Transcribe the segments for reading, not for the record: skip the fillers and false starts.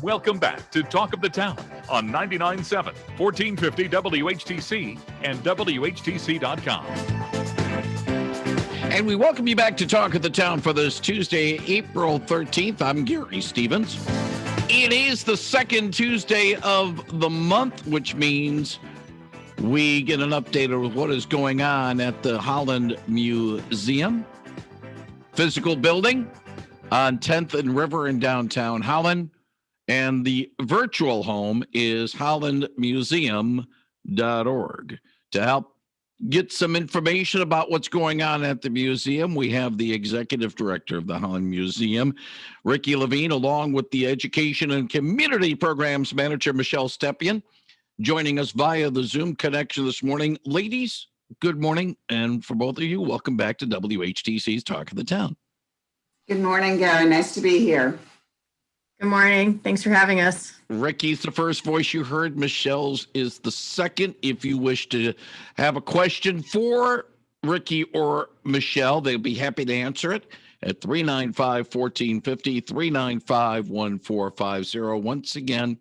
Welcome back to Talk of the Town on 99.7, 1450 WHTC and WHTC.com. And we welcome you back to Talk of the Town for this Tuesday, April 13th. I'm Gary Stevens. It is the second Tuesday of the month, which means we get an update of what is going on at the Holland Museum physical building on 10th and River in downtown Holland. And the virtual home is hollandmuseum.org. To help get some information about what's going on at the museum, we have the executive director of the Holland Museum, Ricki Levine, along with the education and community programs manager, Michelle Stempien, joining us via the Zoom connection this morning. Ladies, good morning. And for both of you, welcome back to WHTC's Talk of the Town. Good morning, Gary. Nice to be here. Good morning. Thanks for having us. Ricki's the first voice you heard. Michelle's is the second. If you wish to have a question for Ricki or Michelle, they'll be happy to answer it at 395-1450, 395-1450. Once again,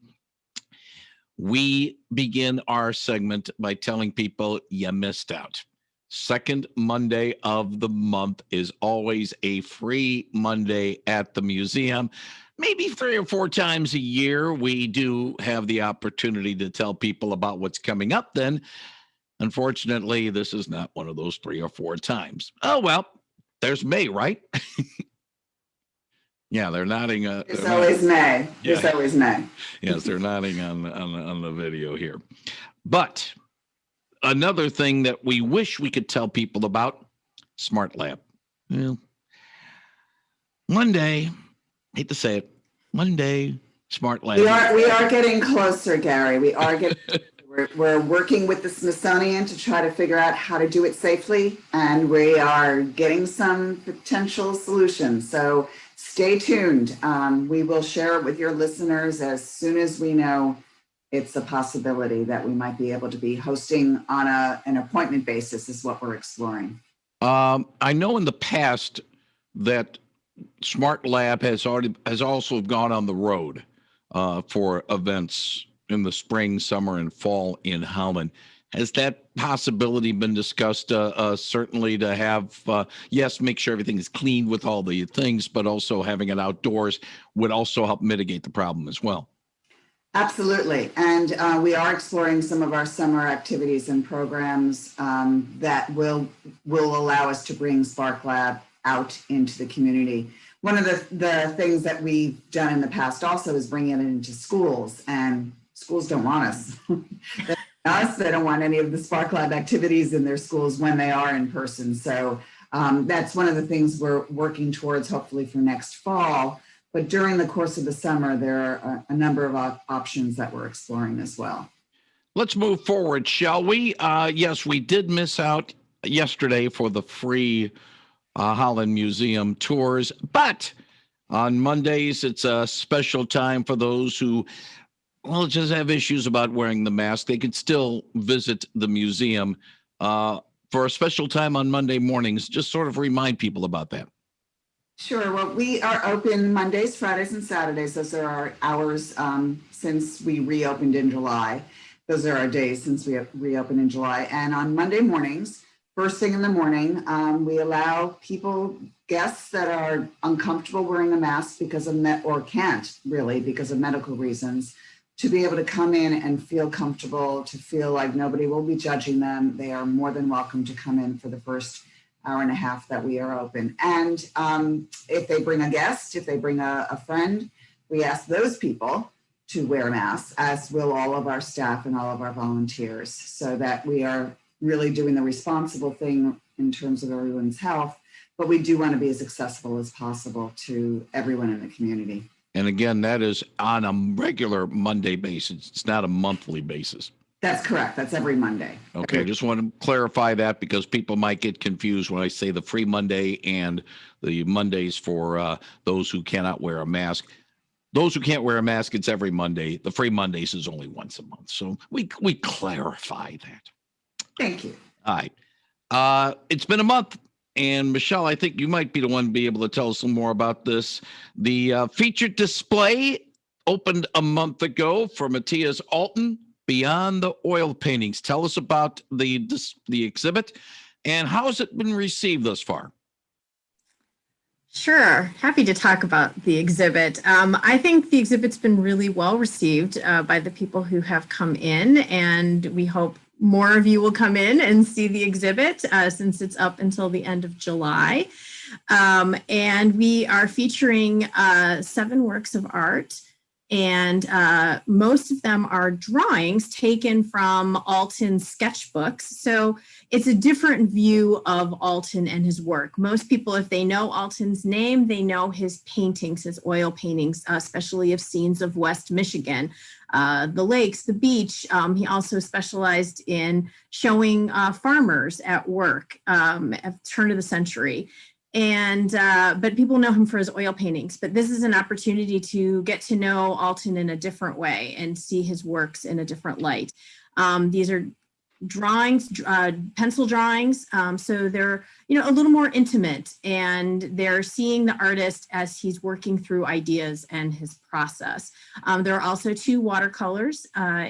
we begin our segment by telling people you missed out. Second Monday of the month is always a free Monday at the museum. Maybe 3 or 4 times a year, we do have the opportunity to tell people about what's coming up then. Unfortunately, this is not one of those 3 or 4 times. Oh, well, there's May, right? Yeah, they're nodding. It's always May. Yeah. It's always May. Yes, they're nodding on the video here. But another thing that we wish we could tell people about, Smart Lab. Well, one day, hate to say it, one day, Smart Lab. We are getting closer, Gary. We are getting. We're working with the Smithsonian to try to figure out how to do it safely, and we are getting some potential solutions. So stay tuned. We will share it with your listeners as soon as we know it's a possibility that we might be able to be hosting on an appointment basis is what we're exploring. I know in the past that Smart Lab has also gone on the road for events in the spring, summer, and fall in Holland. Has that possibility been discussed? Certainly to have, yes, make sure everything is clean with all the things, but also having it outdoors would also help mitigate the problem as well. Absolutely. And we are exploring some of our summer activities and programs that will allow us to bring Spark Lab out into the community. One of the things that we've done in the past also is bringing it into schools, and schools don't want us. They don't want any of the Spark Lab activities in their schools when they are in person. So that's one of the things we're working towards, hopefully for next fall. But during the course of the summer, there are a number of options that we're exploring as well. Let's move forward, shall we? Yes, we did miss out yesterday for the free Holland Museum tours, but on Mondays, it's a special time for those who, well, just have issues about wearing the mask. They can still visit the museum for a special time on Monday mornings. Just sort of remind people about that. Sure. Well, we are open Mondays, Fridays, and Saturdays. Those are our hours since we reopened in July. Those are our days since we reopened in July. And on Monday mornings, first thing in the morning, we allow guests that are uncomfortable wearing a mask because of or can't really because of medical reasons, to be able to come in and feel comfortable, to feel like nobody will be judging them. They are more than welcome to come in for the first hour and a half that we are open. And if they bring a guest, if they bring a friend, we ask those people to wear masks, as will all of our staff and all of our volunteers, so that we are really doing the responsible thing in terms of everyone's health, but we do want to be as accessible as possible to everyone in the community. And again, that is on a regular Monday basis. It's not a monthly basis. That's correct. That's every Monday. Okay, just want to clarify that because people might get confused when I say the free Monday and the Mondays for those who cannot wear a mask. Those who can't wear a mask, it's every Monday. The free Mondays is only once a month. So we clarify that. Thank you. All right. It's been a month. And Michelle, I think you might be the one to be able to tell us some more about this. The featured display opened a month ago for Matthias Alton, Beyond the Oil Paintings. Tell us about the exhibit and how has it been received thus far? Sure, happy to talk about the exhibit. I think the exhibit's been really well received by the people who have come in, and we hope more of you will come in and see the exhibit since it's up until the end of July. And we are featuring 7 works of art, and most of them are drawings taken from Alton's sketchbooks. So it's a different view of Alton and his work. Most people, if they know Alton's name, they know his paintings, his oil paintings, especially of scenes of West Michigan, the lakes, the beach. He also specialized in showing farmers at work at the turn of the century. And but people know him for his oil paintings, but this is an opportunity to get to know Alton in a different way and see his works in a different light. These are drawings, pencil drawings, so they're a little more intimate, and they're seeing the artist as he's working through ideas and his process. There are also 2 watercolors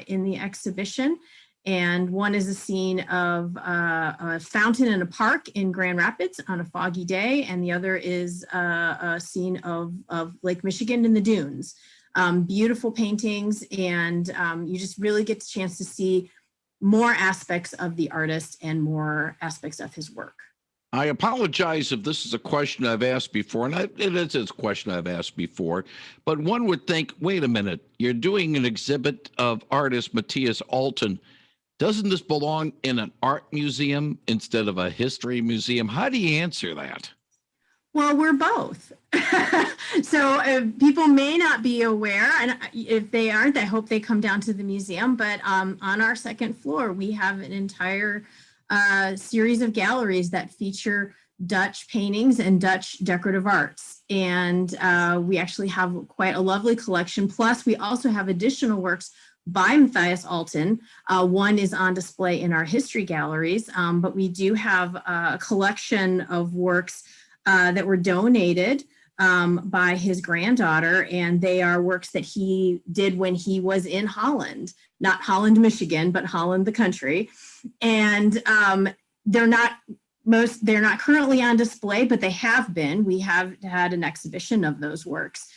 in the exhibition. And one is a scene of a fountain in a park in Grand Rapids on a foggy day. And the other is a scene of Lake Michigan in the dunes. Beautiful paintings. And you just really get the chance to see more aspects of the artist and more aspects of his work. I apologize if this is a question I've asked before, and it is a question I've asked before, but one would think, wait a minute, you're doing an exhibit of artist Matthias Alton. Doesn't this belong in an art museum instead of a history museum? How do you answer that? Well, we're both. So people may not be aware, and if they aren't, I hope they come down to the museum. But on our second floor, we have an entire series of galleries that feature Dutch paintings and Dutch decorative arts. And we actually have quite a lovely collection. Plus, we also have additional works by Matthias Alton. One is on display in our history galleries, but we do have a collection of works that were donated by his granddaughter, and they are works that he did when he was in Holland, not Holland, Michigan, but Holland, the country. And they're not currently on display, but they have been. We have had an exhibition of those works.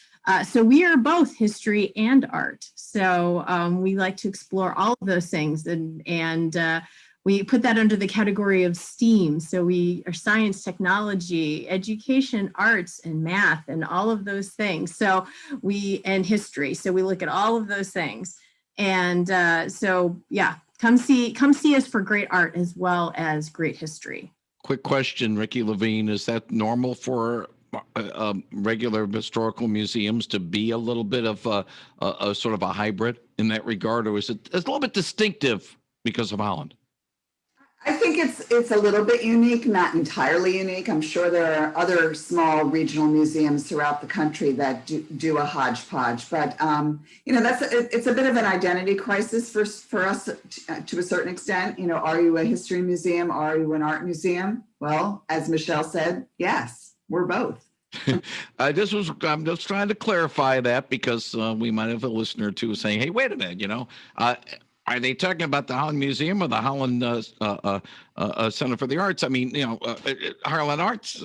So we are both history and art. So we like to explore all of those things, and we put that under the category of STEAM. So we are science, technology, education, arts, and math, and all of those things. So and history. So we look at all of those things. And so yeah, come see us for great art as well as great history. Quick question, Ricki, Levine, is that normal for regular historical museums to be a little bit of a sort of a hybrid in that regard, or is it a little bit distinctive because of Holland? I think it's a little bit unique, not entirely unique. I'm sure there are other small regional museums throughout the country that do a hodgepodge, but it's a bit of an identity crisis for us to a certain extent. Are you a history museum? Are you an art museum? Well, as Michelle said, yes, we're both. I'm just trying to clarify that because we might have a listener too saying, "Hey, wait a minute, are they talking about the Holland Museum or the Holland Center for the Arts? I mean, Harlan Arts,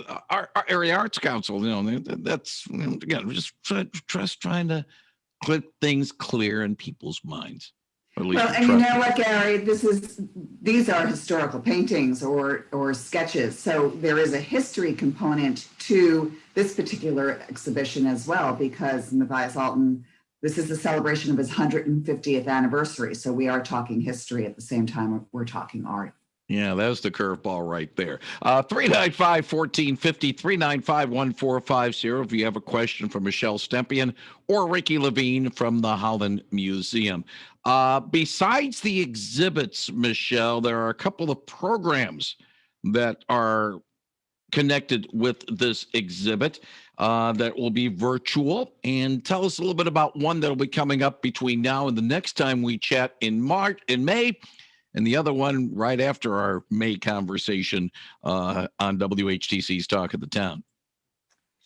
Area Arts Council. That's again, we're just trying to put things clear in people's minds." Well, and you know what, Gary, these are historical paintings or sketches. So there is a history component to this particular exhibition as well, because Matthias Alton, this is the celebration of his 150th anniversary. So we are talking history at the same time we're talking art. Yeah, that's the curveball right there. 395-1450, 395-1450 if you have a question for Michelle Stempien or Ricki Levine from the Holland Museum. Besides the exhibits, Michelle, there are a couple of programs that are connected with this exhibit that will be virtual. And tell us a little bit about one that will be coming up between now and the next time we chat in May. And the other one right after our May conversation on WHTC's Talk of the Town.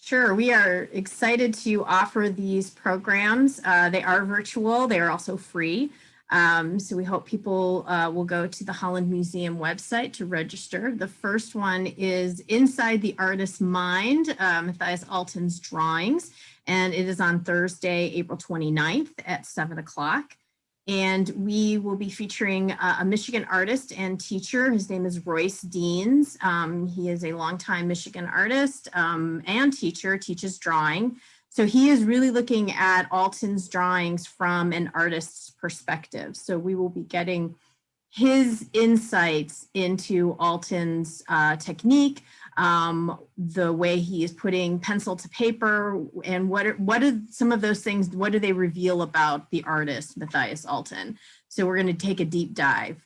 Sure. We are excited to offer these programs. They are virtual. They are also free. So we hope people will go to the Holland Museum website to register. The first one is Inside the Artist's Mind, Matthias Alton's drawings, and it is on Thursday, April 29th at 7 o'clock. And we will be featuring a Michigan artist and teacher. His name is Royce Deans. He is a longtime Michigan artist and teacher, teaches drawing. So he is really looking at Alton's drawings from an artist's perspective. So we will be getting his insights into Alton's technique, the way he is putting pencil to paper, and what are some of those things, what do they reveal about the artist, Matthias Alton? So we're going to take a deep dive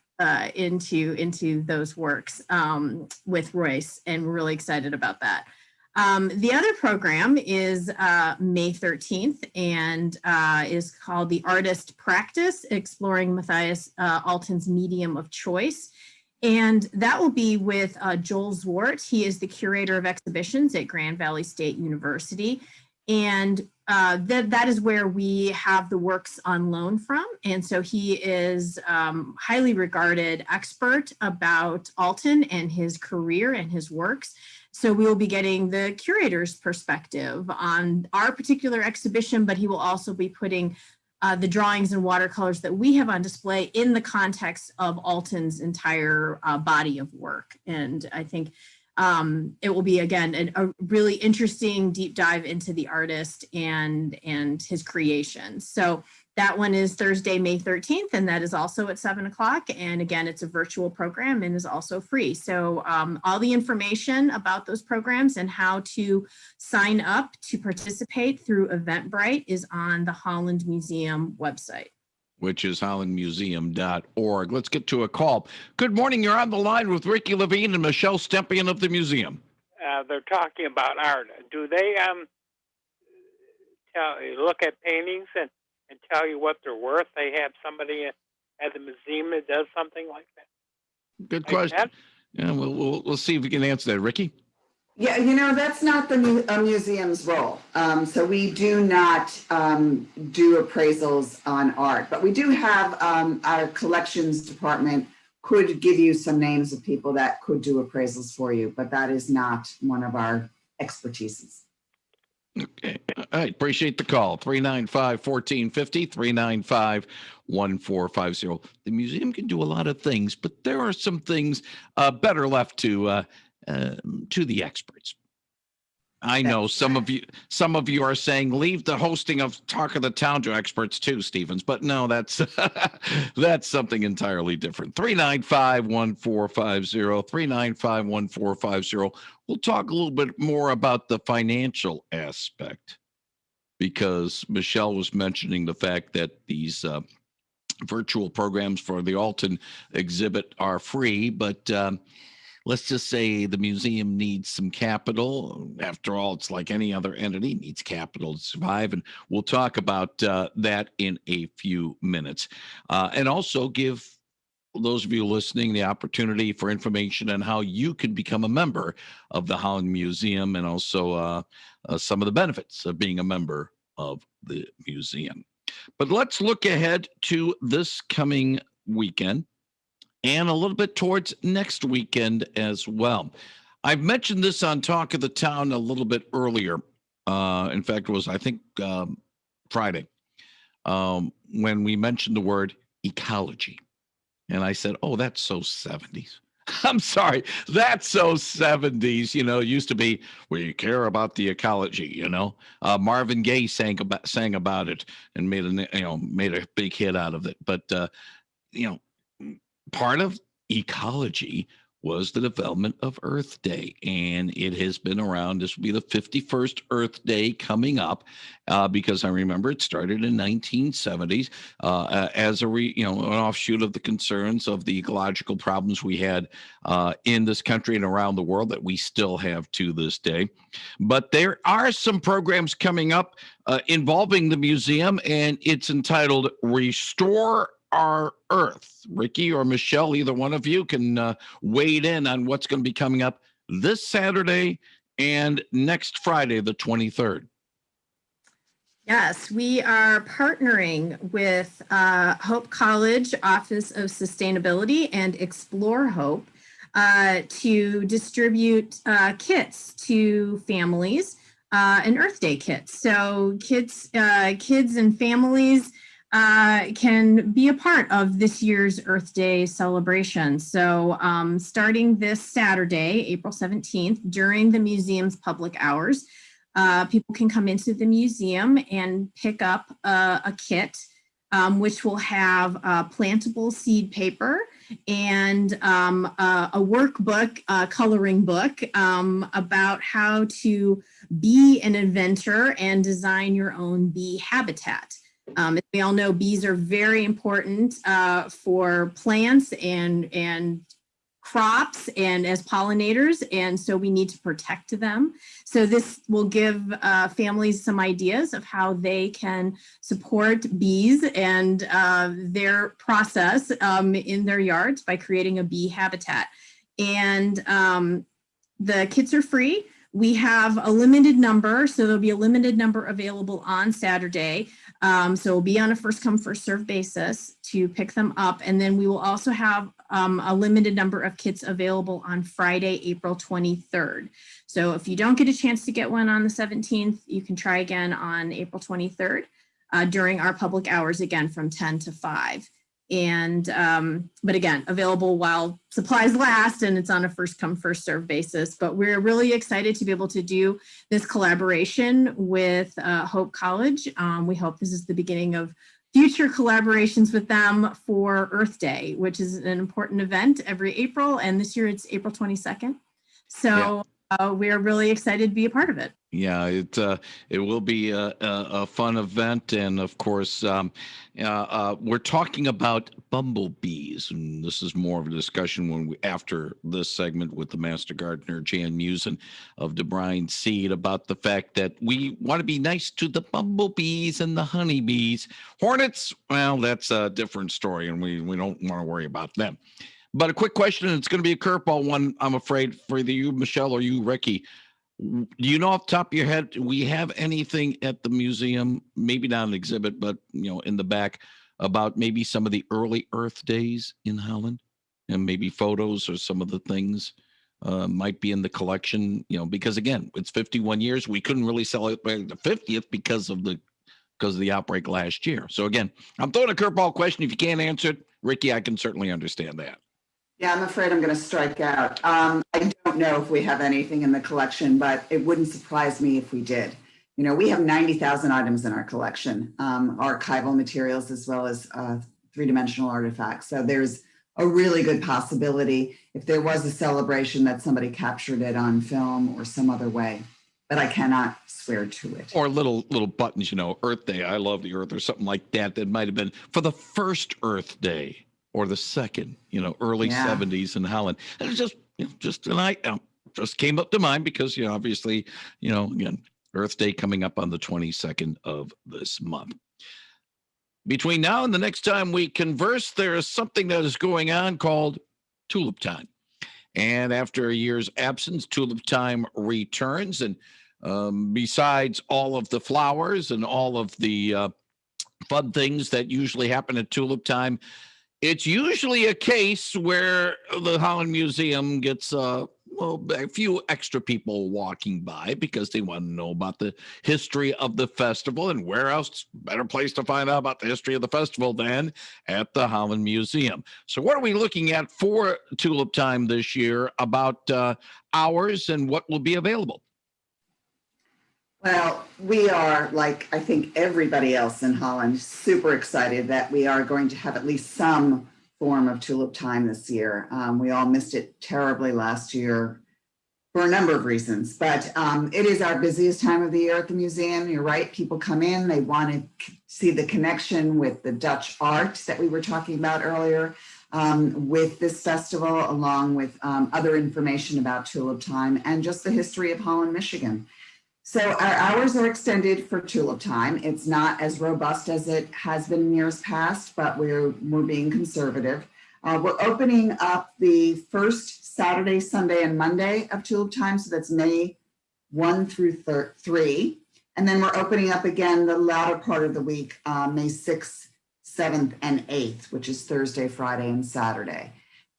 into those works with Royce, and we're really excited about that. The other program is May 13th and is called The Artist Practice, Exploring Matthias Alton's Medium of Choice. And that will be with Joel Zwart. He is the curator of exhibitions at Grand Valley State University. And that is where we have the works on loan from. And so he is highly regarded expert about Alton and his career and his works. So we will be getting the curator's perspective on our particular exhibition, but he will also be putting the drawings and watercolors that we have on display in the context of Alton's entire body of work. And I think it will be, again, a really interesting deep dive into the artist and his creation. So that one is Thursday, May 13th, and that is also at 7 o'clock. And again, it's a virtual program and is also free. So all the information about those programs and how to sign up to participate through Eventbrite is on the Holland Museum website, which is hollandmuseum.org. Let's get to a call. Good morning. You're on the line with Ricki, Levine, and Michelle Stempien of the museum. They're talking about art. Do they look at paintings and tell you what they're worth? They have somebody at the museum that does something like that? Good question. Yeah, we'll see if we can answer that. Ricki? Yeah, that's not the museum's role. So we do not do appraisals on art, but we do have our collections department could give you some names of people that could do appraisals for you, but that is not one of our expertises. Okay. All right. Appreciate the call. 395-1450, 395-1450. The museum can do a lot of things, but there are some things better left to the experts. I know some of you are saying leave the hosting of Talk of the Town to experts too, Stevens, but no, that's that's something entirely different. 395-1450, 395-1450. We'll talk a little bit more about the financial aspect, because Michelle was mentioning the fact that these virtual programs for the Alton exhibit are free, but let's just say the museum needs some capital. After all, it's like any other entity, needs capital to survive. And we'll talk about that in a few minutes. And also give those of you listening the opportunity for information on how you can become a member of the Holland Museum, and also some of the benefits of being a member of the museum. But let's look ahead to this coming weekend, and a little bit towards next weekend as well. I've mentioned this on Talk of the Town a little bit earlier. In fact, it was, I think, Friday, when we mentioned the word ecology. And I said, oh, that's so 70s. I'm sorry, that's so 70s. It used to be, we care about the ecology, Marvin Gaye sang about it and made a big hit out of it. But, part of ecology was the development of Earth Day, and it has been around. This will be the 51st Earth Day coming up, because I remember it started in 1970s as an offshoot of the concerns of the ecological problems we had in this country and around the world that we still have to this day. But there are some programs coming up involving the museum, and it's entitled Restore Our Earth. Ricki or Michelle, either one of you can wade in on what's going to be coming up this Saturday and next Friday, the 23rd. Yes, we are partnering with Hope College Office of Sustainability and Explore Hope to distribute kits to families, an Earth Day kit. So kids and families can be a part of this year's Earth Day celebration. So starting this Saturday, April 17th, during the museum's public hours, people can come into the museum and pick up a kit, which will have plantable seed paper and a workbook, coloring book about how to be an inventor and design your own bee habitat. As we all know, bees are very important for plants and crops and as pollinators, and so we need to protect them. So this will give families some ideas of how they can support bees and their process in their yards by creating a bee habitat. And the kits are free. We have a limited number, so there'll be a limited number available on Saturday. So it'll be on a first come, first serve basis to pick them up. And then we will also have a limited number of kits available on Friday, April 23rd. So if you don't get a chance to get one on the 17th, you can try again on April 23rd during our public hours, again, from 10 to 5. And, but again, available while supplies last, and it's on a first come, first serve basis. But we're really excited to be able to do this collaboration with Hope College. We hope this is the beginning of future collaborations with them for Earth Day, which is an important event every April. And this year it's April 22nd. So we're really excited to be a part of it. Yeah, it will be a fun event, and of course, we're talking about bumblebees, and this is more of a discussion when after this segment with the Master Gardener Jan Musin of DeBrine Seed about the fact that we want to be nice to the bumblebees and the honeybees. Hornets, well, that's a different story, and we don't want to worry about them. But a quick question, and it's going to be a curveball one, I'm afraid, for either you, Michelle, or you, Ricki. Do you know off the top of your head, do we have anything at the museum, maybe not an exhibit, but in the back, about maybe some of the early Earth days in Holland, and maybe photos or some of the things might be in the collection? Because again, it's 51 years. We couldn't really celebrate the 50th because of the outbreak last year. So again, I'm throwing a curveball question. If you can't answer it, Ricki, I can certainly understand that. Yeah, I'm afraid I'm going to strike out. I don't know if we have anything in the collection, but it wouldn't surprise me if we did. We have 90,000 items in our collection, archival materials as well as three-dimensional artifacts. So there's a really good possibility if there was a celebration that somebody captured it on film or some other way, but I cannot swear to it. Or little buttons, Earth Day, I love the Earth, or something like that. That might have been for the first Earth Day. Or the second, early 70s in Holland. And it's just tonight, just came up to mind because, obviously, again, Earth Day coming up on the 22nd of this month. Between now and the next time we converse, there is something that is going on called Tulip Time. And after a year's absence, Tulip Time returns. And besides all of the flowers and all of the fun things that usually happen at Tulip Time, it's usually a case where the Holland Museum gets a few extra people walking by because they want to know about the history of the festival, and where else better place to find out about the history of the festival than at the Holland Museum. So what are we looking at for Tulip Time this year about hours and what will be available? Well, we are, like I think everybody else in Holland, super excited that we are going to have at least some form of Tulip Time this year. We all missed it terribly last year for a number of reasons, but it is our busiest time of the year at the museum. You're right, people come in, they want to see the connection with the Dutch art that we were talking about earlier with this festival, along with other information about Tulip Time and just the history of Holland, Michigan. So our hours are extended for Tulip Time. It's not as robust as it has been in years past, but we're being conservative. We're opening up the first Saturday, Sunday, and Monday of Tulip Time. So that's May 1 through 3. And then we're opening up again the latter part of the week, May 6th, 7th, and 8th, which is Thursday, Friday, and Saturday.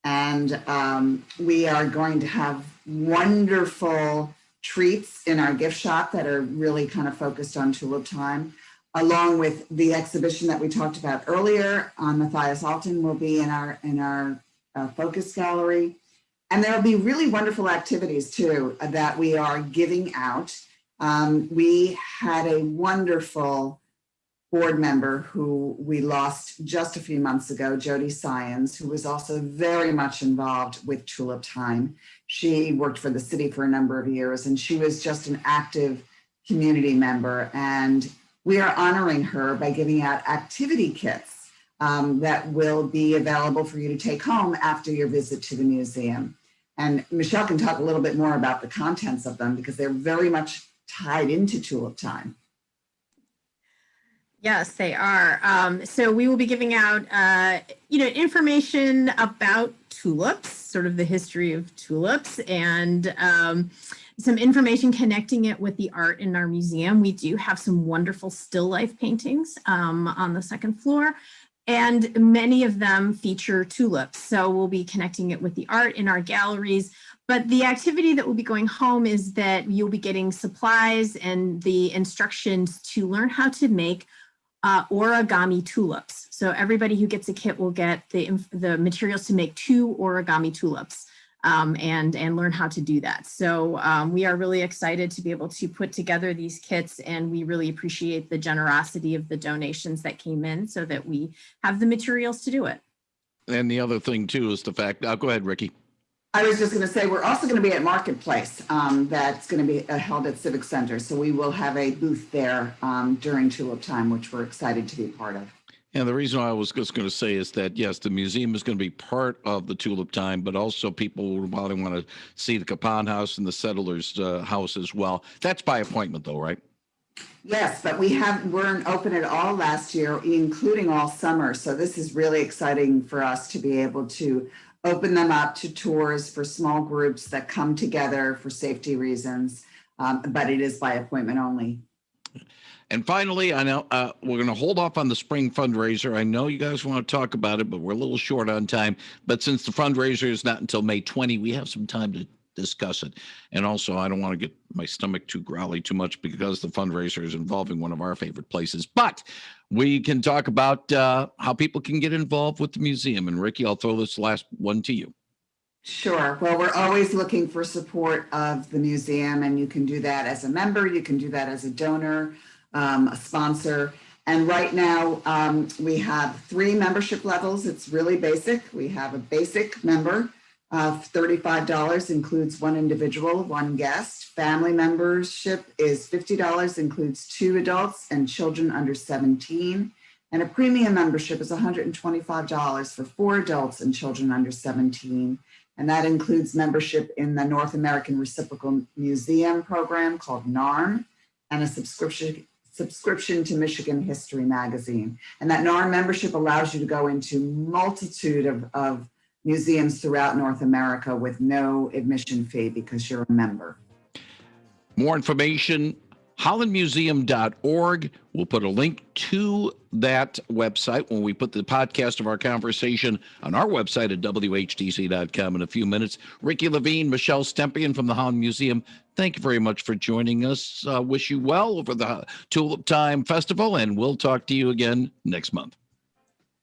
And we are going to have wonderful treats in our gift shop that are really kind of focused on Tulip Time, along with the exhibition that we talked about earlier on Matthias Alton will be in our focus gallery. And there will be really wonderful activities too that we are giving out. We had a wonderful board member who we lost just a few months ago, Jody Syons, who was also very much involved with Tulip Time. She worked for the city for a number of years, and she was just an active community member. And we are honoring her by giving out activity kits that will be available for you to take home after your visit to the museum. And Michelle can talk a little bit more about the contents of them because they're very much tied into Tulip Time. Yes, they are. So we will be giving out, information about tulips, sort of the history of tulips, and some information connecting it with the art in our museum. We do have some wonderful still life paintings on the second floor, and many of them feature tulips. So we'll be connecting it with the art in our galleries. But the activity that will be going home is that you'll be getting supplies and the instructions to learn how to make origami tulips. So everybody who gets a kit will get the materials to make 2 origami tulips and learn how to do that. So we are really excited to be able to put together these kits, and we really appreciate the generosity of the donations that came in so that we have the materials to do it. And the other thing too is the fact, go ahead, Ricki. I was just going to say, we're also going to be at Marketplace. That's going to be held at Civic Center. So we will have a booth there during Tulip Time, which we're excited to be part of. And the reason I was just going to say is that, yes, the museum is going to be part of the Tulip Time, but also people will probably want to see the Capon House and the Settlers House as well. That's by appointment though, right? Yes, but we weren't open at all last year, including all summer. So this is really exciting for us to be able to open them up to tours for small groups that come together for safety reasons, but it is by appointment only. And finally, I know we're going to hold off on the spring fundraiser. I know you guys want to talk about it, but we're a little short on time. But since the fundraiser is not until May 20, we have some time to discuss it. And also, I don't want to get my stomach too growly too much because the fundraiser is involving one of our favorite places. But we can talk about how people can get involved with the museum. And Ricki, I'll throw this last one to you. Sure. Well, we're always looking for support of the museum, and you can do that as a member. You can do that as a donor, a sponsor. And right now we have 3 membership levels. It's really basic. We have a basic member of $35, includes 1 individual, 1 guest. Family membership is $50, includes 2 adults and children under 17. And a premium membership is $125 for 4 adults and children under 17. And that includes membership in the North American Reciprocal Museum program called NARM, and a subscription to Michigan History Magazine. And that NARM membership allows you to go into multitude of museums throughout North America with no admission fee because you're a member. More information, hollandmuseum.org. We'll put a link to that website when we put the podcast of our conversation on our website at WHTC.com in a few minutes. Ricki Levine, Michelle Stempien from the Holland Museum, thank you very much for joining us. Wish you well over the Tulip Time Festival, and we'll talk to you again next month.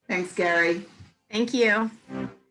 Thanks, Gary. Thank you.